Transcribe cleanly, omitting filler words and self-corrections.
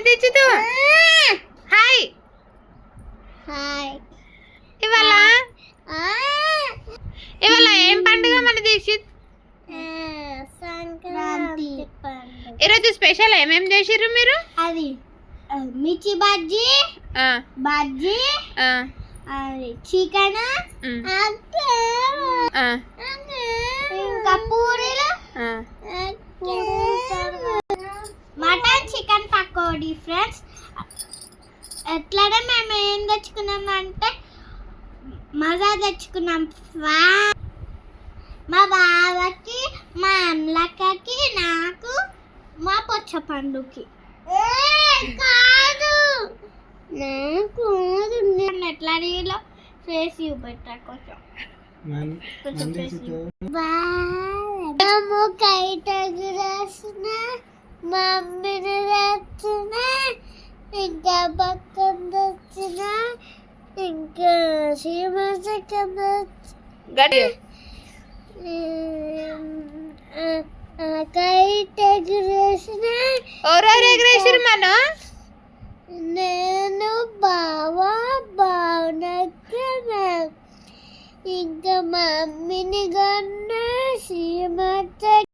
Dikshit hi hi ఇవాళ ఇవాళ ఏం పండుగ మన దీక్షిత్? సంక్రాంతి ఈరోజు స్పెషల్ ఏమేం చేసిర్రు మీరు? అది మిర్చి బజ్జీ బజ్జీ అది చికెన్ ఇంకా పూరీలు మటన్ చికెన్ పకోడీ ఫ్రెండ్స్. ఎట్లనే మేము ఏం తెచ్చుకున్నామంటే మజా తెచ్చుకున్నాం. మా బావకి, మా అన్నలక్కకి, నాకు, మా పొచ్చ పండుకి కాదు నాకు ఎట్లా అడిగిలో ఫేస్ చూపెట్టా కొంచెం కైట్ ఎగురేసిన మమ్మీని తెచ్చిన ఇంకా పక్కన తెచ్చిన ఇంకా సీమసకం కైట్ ఎగురేసిన ఎగరేసిరు మనం నేను బావా బావనక్క ఇంకా మమ్మీని కన్నా సీమత